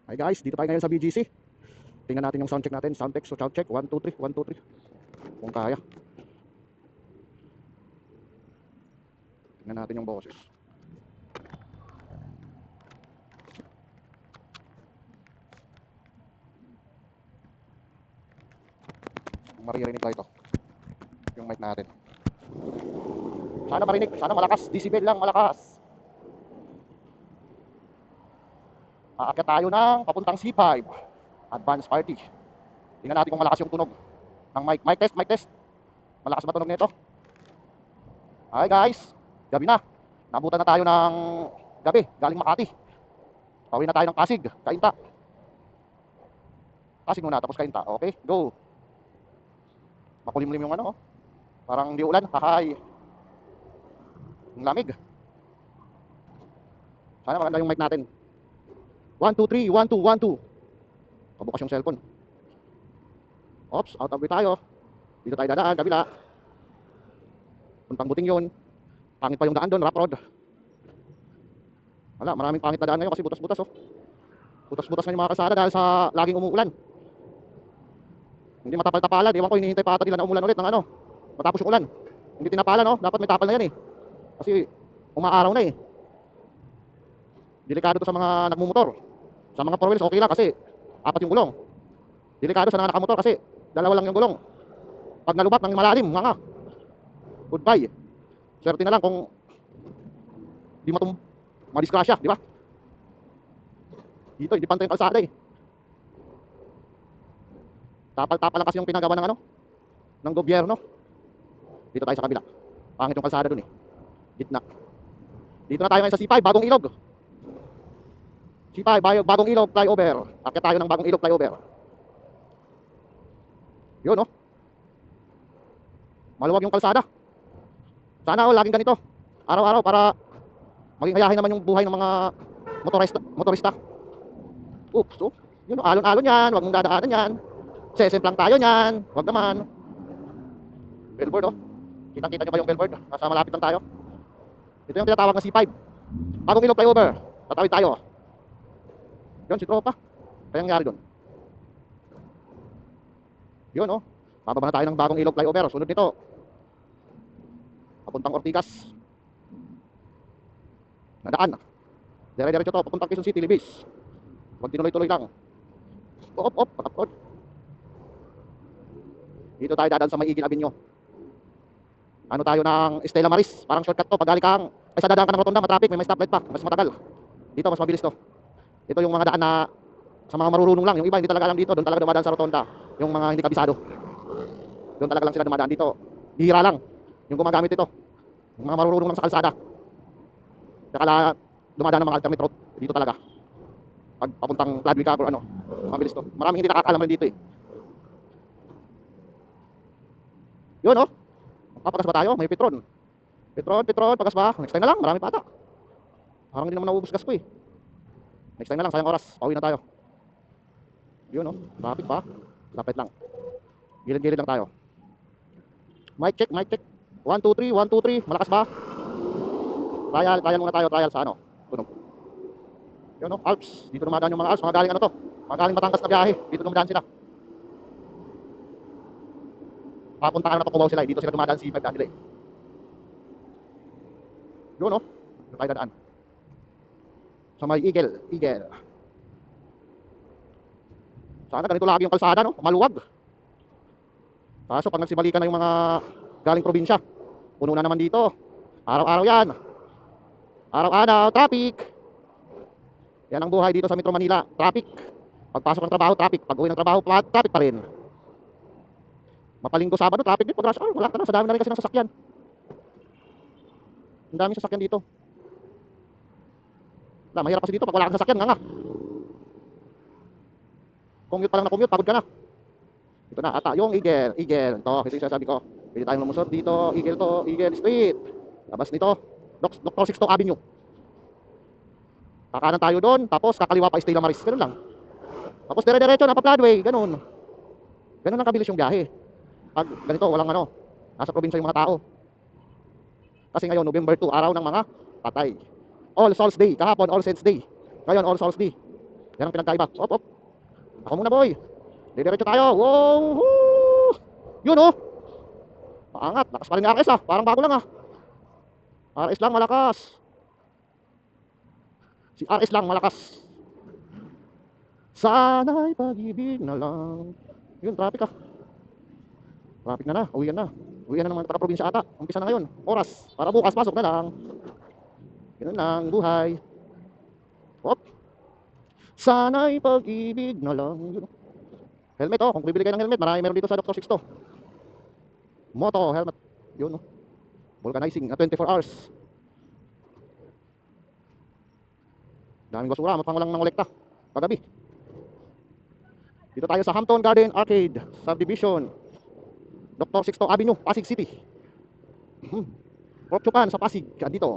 Hi guys, dito tayo ngayon sa BGC. Tingnan natin yung sound check natin. Sound check, so sound check. 1, 2, 3, 1, 2, 3. Kung kaya. Tingnan natin yung boses. Maririnig tayo ito. Yung mic natin. Sana marinig, sana malakas. Decibel lang, malakas. Aakyat tayo ng papuntang C5. Advance party. Tingnan natin kung malakas yung tunog ng mic. Mic test, mic test. Malakas ba tunog nito? Hi guys, gabi na. Nabutan na tayo ng gabi, galing Makati. Pauwi na tayo ng Pasig, Cainta. Pasig muna, tapos Cainta. Okay, go. Makulimlim yung ano, oh. Parang di ulan, hahay. Ang lamig. Sana maganda yung mic natin. 1, 2, 3, 1, 2, 1, 2. Pabukas yung cellphone. Oops, out of way tayo. Dito tayo dadaan, kabila. Puntang buting yun. Pangit pa yung daan doon, rough road. Wala, maraming pangit na daan ngayon kasi butas-butas, oh. Butas-butas na yung mga kalsada dahil sa laging umuulan. Hindi matapal-tapalan. Ewan ko, hinihintay pa ata nila na umulan ulit ng ano. Matapos yung ulan. Hindi tinapalan, oh. Dapat may tapal na yan, eh. Kasi umaaraw na, eh. Delikado to sa mga nagmumotor. Sa mga four wheels, okay lang kasi 4 yung gulong. Delikado sa mga nakamotor kasi 2 lang yung gulong. Pag nalubak ng malalim, nga. Goodbye. Swerte na lang kung di madisgrasya, di ba? Dito, hindi pantay yung kalsada, eh. Tapal-tapal lang kasi yung pinagawa ng ano, ng gobyerno. Dito tayo sa kabila. Pangit yung kalsada dun, eh. Gitna. Dito na tayo ngayon sa C5, Bagong Ilog. C5, Bagong Ilog flyover. Akyat tayo ng Bagong Ilog flyover. Yun, oh. Maluwag yung kalsada. Sana all laging ganito. Araw-araw para maging hayahin naman yung buhay ng mga motorista. Oops, oh. Yun, oh, alon-alon yan. Huwag mong dadaanan yan. Sesem lang tayo yan. Huwag naman. Billboard, oh. Kitang-kita nyo ba yung billboard? Nasa malapit lang tayo. Ito yung tinatawag na C5. Bagong Ilog flyover. Tatawid tayo. Yun, si tropa. Kaya nangyari doon. Yun, oh. Bababa na tayo ng Bagong Ilog flyover. Sunod nito, papuntang Ortigas. Nadaan. Dire-diretso to, papuntang Quezon City, Libis. Huwag tinuloy-tuloy lang. Op, upload. Dito tayo dadaan sa May Igil Avenue. Ano tayo ng Estela Maris. Parang shortcut to. Pag galing kang, ay sa dadaan ka ng Rotonda, matraffic, may stoplight pa. Mas matagal. Dito, mas mabilis to. Ito yung mga daan na sa mga marurunong lang. Yung iba, hindi talaga alam dito. Doon talaga dumadaan sa Rotonda. Yung mga hindi kabisado. Doon talaga lang sila dumadaan dito. Bihira lang yung gumagamit ito. Yung mga marurunong lang sa kalsada. Kaya dumadaan ng mga alternate route. Dito talaga. Pag papuntang Gladwick or ano, mabilis to. Maraming hindi nakakaalam rin dito, eh. Yun, oh. Papagas ba tayo? May Petron. Petron, pagas ba? Next time na lang, marami pa ata. Parang hindi naman naubos gas ko, eh. Next time na lang, sayang oras. Pauwi na tayo. Yun, oh. Traffic pa. Lapit lang. Gilid-gilid lang tayo. Mic check, mic check. 1, 2, 3, 1, 2, 3. Malakas ba? Trial muna tayo, trial sa ano. Tunog. Yun, oh. Alps. Dito dumadaan yung mga Alps. Mga galing ano to. Mga galing Batangas na biyahe. Dito dumadaan sila. Papunta ka na Pakubaw sila, eh. Dito sila dumadaan C5 daan nila, eh. Yun, oh. Dito tayo dadaan. Sa May Igel. Sana ganito lagi yung kalsada, no? Maluwag. Kaso pag nagsibalikan na yung mga galing probinsya, puno na naman dito. Araw-araw yan. Araw-araw, traffic. Yan ang buhay dito sa Metro Manila. Traffic. Pagpasok ng trabaho, traffic. Pag uwi ng trabaho, traffic pa rin. Mapalinggo, Sabado, traffic din. Pag rush hour, wala ka na. Sa dami na rin kasi ng sasakyan. Ang daming sasakyan dito. Wala, mahirap kasi dito pag wala kang sasakyan, nga. Commute pa lang na commute, pagod ka na. Ito na, ata, yung Igel. Ito yung sasabi ko. Pwede tayong lumusot dito, Igel Street. Labas nito, Dr. Sixto Avenue. Kakanan tayo doon, tapos kakaliwa pa Estela Maris. Ganun lang. Tapos dire-diretso na pa Broadway, ganun. Ganun lang kabilis yung biyahe. Pag ganito, walang ano, nasa probinsya yung mga tao. Kasi ngayon, November 2, araw ng mga patay. All Souls Day, kahapon All Saints Day. Ngayon, All Souls Day. Yan ang pinagkaiba. Op, op. Ako muna, boy. Didiretso tayo. Wow! Woo! Yun, oh. Maangat. Lakas pa rin ni RS, ah. Parang bago lang, ah. RS lang, malakas. Si RS lang, malakas. Sana'y pag-ibig na lang. Yun, traffic, ah. Traffic na na. Uwian na. Uwian na ng mga taga-probinsya ata. Umpisa na ngayon. Oras. Para bukas, pasok na lang. Ganun lang, buhay. Op. Sana'y pag-ibig na lang. Yun, oh. Helmet, oh. Kung bibili kayo ng helmet, marami meron dito sa Dr. Sixto. Moto, helmet. Yun, oh. Vulcanizing, 24 hours. Daming basura, mukhang walang nangolekta. Kagabi. Dito tayo sa Hampton Garden Arcade Subdivision. Dr. Sixto Avenue, Pasig City. Pork Chupan sa Pasig, dito.